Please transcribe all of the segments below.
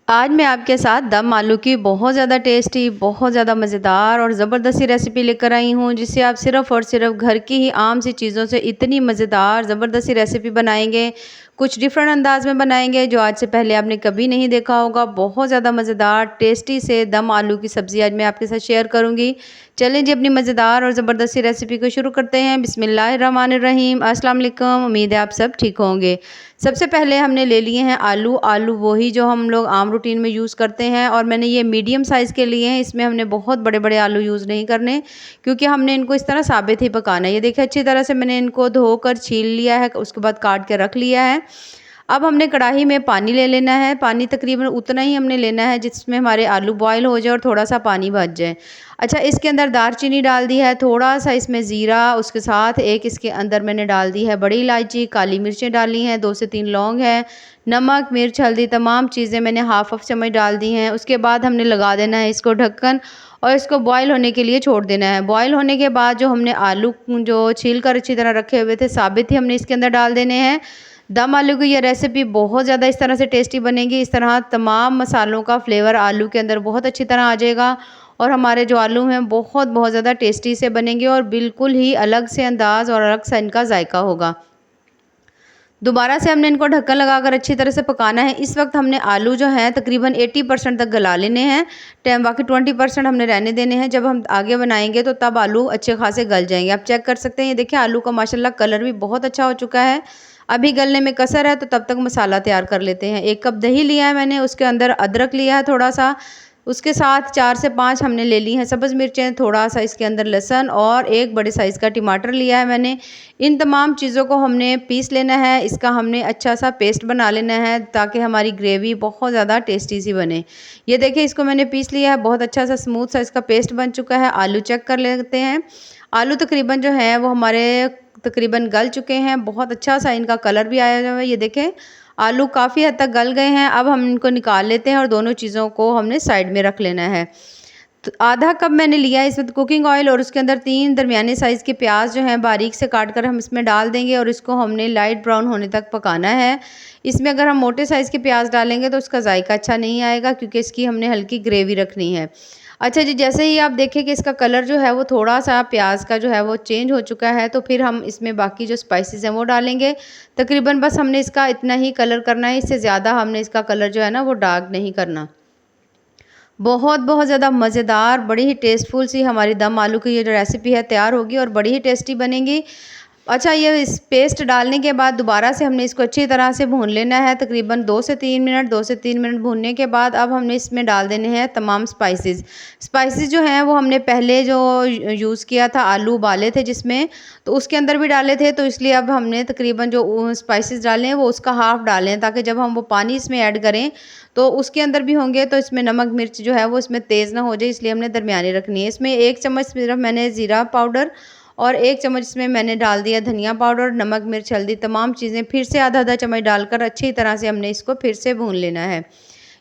आज मैं आपके साथ दम आलू की बहुत ज़्यादा टेस्टी, बहुत ज़्यादा मज़ेदार और ज़बरदस्ती रेसिपी लेकर आई हूँ, जिससे आप सिर्फ़ और सिर्फ़ घर की ही आम सी चीज़ों से इतनी मज़ेदार ज़बरदस्ती रेसिपी बनाएँगे, कुछ डिफरेंट अंदाज़ में बनाएँगे जो आज से पहले आपने कभी नहीं देखा होगा। बहुत ज़्यादा मज़ेदार टेस्टी से दम आलू की सब्ज़ी आज मैं आपके साथ शेयर करूँगी। चलें जी, अपनी मज़ेदार और ज़बरदस्ती रेसिपी को शुरू करते हैं। बिस्मिल्लाहिर्रहमानिर्रहीम। अस्सलाम वालेकुम। उम्मीद है आप सब ठीक होंगे। सबसे पहले हमने ले लिए हैं आलू। आलू वही जो हम लोग आम रूटीन में यूज़ करते हैं और मैंने ये मीडियम साइज़ के लिए हैं। इसमें हमने बहुत बड़े-बड़े आलू यूज़ नहीं करने, क्योंकि हमने इनको इस तरह साबित ही पकाना है। ये देखिए अच्छी तरह से मैंने इनको धोकर छील लिया है, उसके बाद काट के रख लिया है। अब हमने कढ़ाई में पानी ले लेना है। पानी तकरीबन उतना ही हमने लेना है जिसमें हमारे आलू बॉयल हो जाए और थोड़ा-सा पानी बच जाए। अच्छा, इसके अंदर दालचीनी डाल दी है, थोड़ा-सा इसमें ज़ीरा, उसके साथ एक इसके अंदर मैंने डाल दी है बड़ी इलायची, काली मिर्चें डाली हैं, 2 से 3 लौंग है, नमक, मिर्च, हल्दी तमाम चीज़ें मैंने हाफ़ चम्मच डाल दी हैं। उसके बाद हमने लगा देना है इसको ढक्कन और इसको बॉयल होने के लिए छोड़ देना है। बॉयल होने के बाद जो हमने आलू जो छील कर अच्छी तरह रखे हुए थे, साबित ही हमने इसके अंदर डाल देने हैं। दम आलू की ये रेसिपी बहुत ज़्यादा इस तरह से टेस्टी बनेगी। इस तरह तमाम मसालों का फ्लेवर आलू के अंदर बहुत अच्छी तरह आ जाएगा और हमारे जो आलू हैं बहुत ज़्यादा टेस्टी से बनेंगे और बिल्कुल ही अलग से अंदाज़ और अलग सा इनका जायका होगा। दोबारा से हमने इनको ढक्कन लगाकर अच्छी तरह से पकाना है। इस वक्त हमने आलू जो हैं तकरीबन 80% तक गला लेने हैं। बाकी 20% हमने रहने देने हैं। जब हम आगे बनाएंगे तो तब आलू अच्छे खासे गल जाएंगे। आप चेक कर सकते हैं, ये देखिए आलू का माशाल्लाह कलर भी बहुत अच्छा हो चुका है। अभी गलने में कसर है, तो तब तक मसाला तैयार कर लेते हैं। 1 कप दही लिया है मैंने, उसके अंदर अदरक लिया है थोड़ा सा, उसके साथ 4 से 5 हमने ले ली हैं सब्ज़ मिर्चें, थोड़ा-सा इसके अंदर लहसुन और 1 बड़े साइज़ का टमाटर लिया है मैंने। इन तमाम चीज़ों को हमने पीस लेना है, इसका हमने अच्छा-सा पेस्ट बना लेना है ताकि हमारी ग्रेवी बहुत ज़्यादा टेस्टी सी बने। ये देखिए इसको मैंने पीस लिया है, बहुत अच्छा-सा स्मूथ सा इसका पेस्ट बन चुका है। आलू चेक कर लेते हैं। आलू तकरीबन जो है वो हमारे तकरीबन गल चुके हैं, बहुत अच्छा-सा इनका कलर भी आया हुआ है। ये देखें आलू काफ़ी हद तक गल गए हैं। अब हम इनको निकाल लेते हैं और दोनों चीज़ों को हमने साइड में रख लेना है। तो आधा कप मैंने लिया है इसमें कुकिंग ऑयल और उसके अंदर 3 दरमियाने साइज़ के प्याज जो हैं बारीक से काट कर हम इसमें डाल देंगे और इसको हमने लाइट ब्राउन होने तक पकाना है। इसमें अगर हम मोटे साइज़ के प्याज डालेंगे तो उसका जायका अच्छा नहीं आएगा, क्योंकि इसकी हमने हल्की ग्रेवी रखनी है। अच्छा जी, जैसे ही आप देखें कि इसका कलर जो है वो थोड़ा-सा प्याज का जो है वो चेंज हो चुका है, तो फिर हम इसमें बाकी जो स्पाइसेस हैं वो डालेंगे। तकरीबन बस हमने इसका इतना ही कलर करना है, इससे ज़्यादा हमने इसका कलर जो है ना वो डार्क नहीं करना। बहुत ज़्यादा मज़ेदार, बड़ी ही टेस्टफुल सी हमारी दम आलू की ये जो रेसिपी है तैयार होगी और बड़ी ही टेस्टी बनेगी। अच्छा, ये इस पेस्ट डालने के बाद दोबारा से हमने इसको अच्छी तरह से भून लेना है, तकरीबन 2 से 3 मिनट भूनने के बाद अब हमने इसमें डाल देने हैं तमाम स्पाइसेस। स्पाइसेस जो हैं वो हमने पहले जो यूज़ किया था, आलू उबाले थे जिसमें, तो उसके अंदर भी डाले थे, तो इसलिए अब हमने तकरीबन जो स्पाइसेस डाले हैं वो उसका हाफ़ डालें हैं, ताकि जब हम वो पानी इसमें ऐड करें तो उसके अंदर भी होंगे तो इसमें नमक मिर्च जो है वो इसमें तेज़ ना हो जाए, इसलिए हमने दरमियानी रखनी है। इसमें 1 चम्मच सिर्फ मैंने ज़ीरा पाउडर और 1 चम्मच इसमें मैंने डाल दिया धनिया पाउडर, नमक, मिर्च, हल्दी तमाम चीज़ें फिर से आधा-आधा चम्मच डालकर अच्छी तरह से हमने इसको फिर से भून लेना है।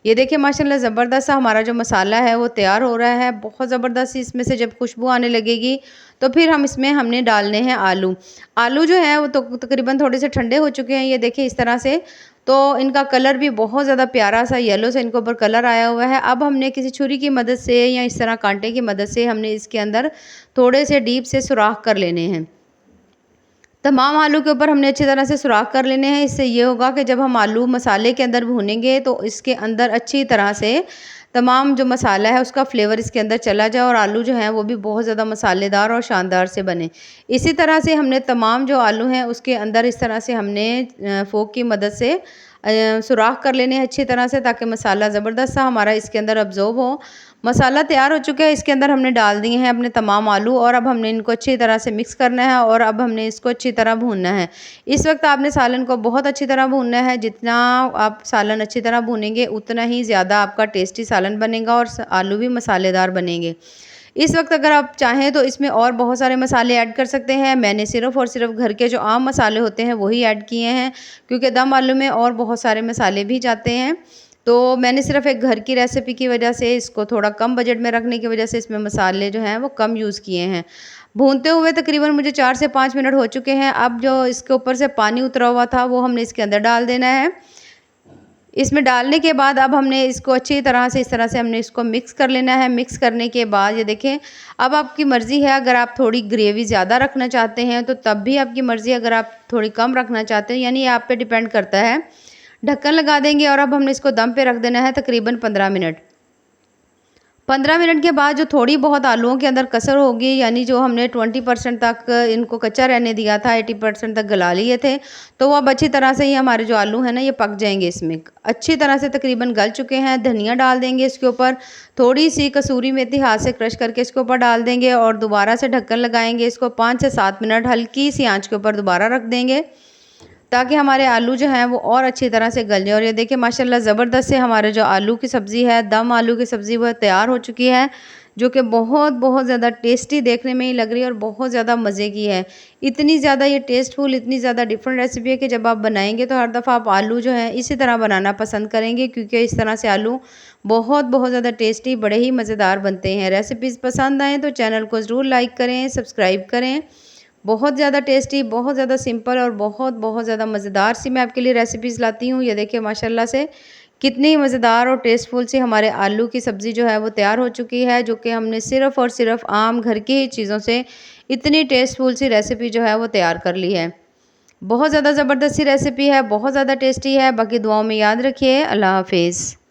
ये देखिए माशाल्लाह ज़बरदस्त सा हमारा जो मसाला है वो तैयार हो रहा है। बहुत ज़बरदस्त सी इसमें से जब खुशबू आने लगेगी तो फिर हम इसमें हमने डालने हैं आलू। आलू जो है वो तो तकरीबन थोड़े से ठंडे हो चुके हैं, ये देखिए इस तरह से। तो इनका कलर भी बहुत ज़्यादा प्यारा सा येलो से इनके ऊपर कलर आया हुआ है। अब हमने किसी छुरी की मदद से या इस तरह कांटे की मदद से हमने इसके अंदर थोड़े से डीप से सुराख कर लेने हैं। तमाम आलू के ऊपर हमने अच्छी तरह से सुराख कर लेने हैं। इससे ये होगा कि जब हम आलू मसाले के अंदर भूनेंगे तो इसके अंदर अच्छी तरह से तमाम जो मसाला है उसका फ्लेवर इसके अंदर चला जाए और आलू जो हैं वो भी बहुत ज़्यादा मसालेदार और शानदार से बने। इसी तरह से हमने तमाम जो आलू हैं उसके अंदर इस तरह से हमने फ़ोर्क की मदद से सुराख कर लेने हैं अच्छी तरह से, ताकि मसाला ज़बरदस्त सा हमारा इसके अंदर अब्ज़ॉर्ब हो। मसाला तैयार हो चुका है, इसके अंदर हमने डाल दिए हैं अपने तमाम आलू और अब हमने इनको अच्छी तरह से मिक्स करना है और अब हमने इसको अच्छी तरह भूनना है। इस वक्त आपने सालन को बहुत अच्छी तरह भूनना है। जितना आप सालन अच्छी तरह भूनेंगे उतना ही ज़्यादा आपका टेस्टी सालन बनेगा और आलू भी मसालेदार बनेंगे। इस वक्त अगर आप चाहें तो इसमें और बहुत सारे मसाले ऐड कर सकते हैं। मैंने सिर्फ़ और सिर्फ़ घर के जो आम मसाले होते हैं वही ऐड किए हैं, क्योंकि दम आलू में और बहुत सारे मसाले भी जाते हैं। तो मैंने सिर्फ़ एक घर की रेसिपी की वजह से, इसको थोड़ा कम बजट में रखने की वजह से इसमें मसाले जो हैं वो कम यूज़ किए हैं। भूनते हुए तकरीबन मुझे 4 से 5 मिनट हो चुके हैं। अब जो इसके ऊपर से पानी उतरा हुआ था वो हमने इसके अंदर डाल देना है। इसमें डालने के बाद अब हमने इसको अच्छी तरह से इस तरह से हमने इसको मिक्स कर लेना है। मिक्स करने के बाद ये देखें, अब आपकी मर्ज़ी है, अगर आप थोड़ी ग्रेवी ज़्यादा रखना चाहते हैं तो तब भी आपकी मर्ज़ी, अगर आप थोड़ी कम रखना चाहते हैं, यानी ये आप पे डिपेंड करता है। ढक्कन लगा देंगे और अब हमने इसको दम पे रख देना है तकरीबन 15 मिनट। 15 मिनट के बाद जो थोड़ी बहुत आलूओं के अंदर कसर होगी, यानी जो हमने 20% तक इनको कच्चा रहने दिया था, 80% तक गला लिए थे, तो वो अब अच्छी तरह से ये हमारे जो आलू हैं ना, ये पक जाएंगे। इसमें अच्छी तरह से तकरीबन गल चुके हैं। धनिया डाल देंगे इसके ऊपर, थोड़ी सी कसूरी मेथी हाथ से क्रश करके इसके ऊपर डाल देंगे और दोबारा से ढक्कन लगाएंगे। इसको 5 से 7 मिनट हल्की सी आँच के ऊपर दोबारा रख देंगे, ताकि हमारे आलू जो हैं वो और अच्छी तरह से गल जाए। और ये देखिए माशाल्लाह ज़बरदस्त से हमारे जो आलू की सब्ज़ी है, दम आलू की सब्ज़ी, वो तैयार हो चुकी है, जो कि बहुत बहुत ज़्यादा टेस्टी देखने में ही लग रही है और बहुत ज़्यादा मज़े की है। इतनी ज़्यादा ये टेस्टफुल, इतनी ज़्यादा डिफरेंट रेसिपी है कि जब आप बनाएंगे तो हर दफ़ा आप आलू जो है इसी तरह बनाना पसंद करेंगे, क्योंकि इस तरह से आलू बहुत बहुत ज़्यादा टेस्टी, बड़े ही मज़ेदार बनते हैं। रेसिपीज़ पसंद आएँ तो चैनल को ज़रूर लाइक करें, सब्सक्राइब करें। बहुत ज़्यादा टेस्टी, बहुत ज़्यादा सिंपल और बहुत बहुत ज़्यादा मज़ेदार सी मैं आपके लिए रेसिपीज़ लाती हूँ। ये देखिए माशाल्लाह से कितनी मज़ेदार और टेस्टफुल सी हमारे आलू की सब्ज़ी जो है वो तैयार हो चुकी है, जो कि हमने सिर्फ़ और सिर्फ़ आम घर की ही चीज़ों से इतनी टेस्टफुल सी रेसिपी जो है वो तैयार कर ली है। बहुत ज़्यादा ज़बरदस्त सी रेसिपी है, बहुत ज़्यादा टेस्टी है। बाकी दुआओं में याद रखिए। अल्लाह हाफ़िज़।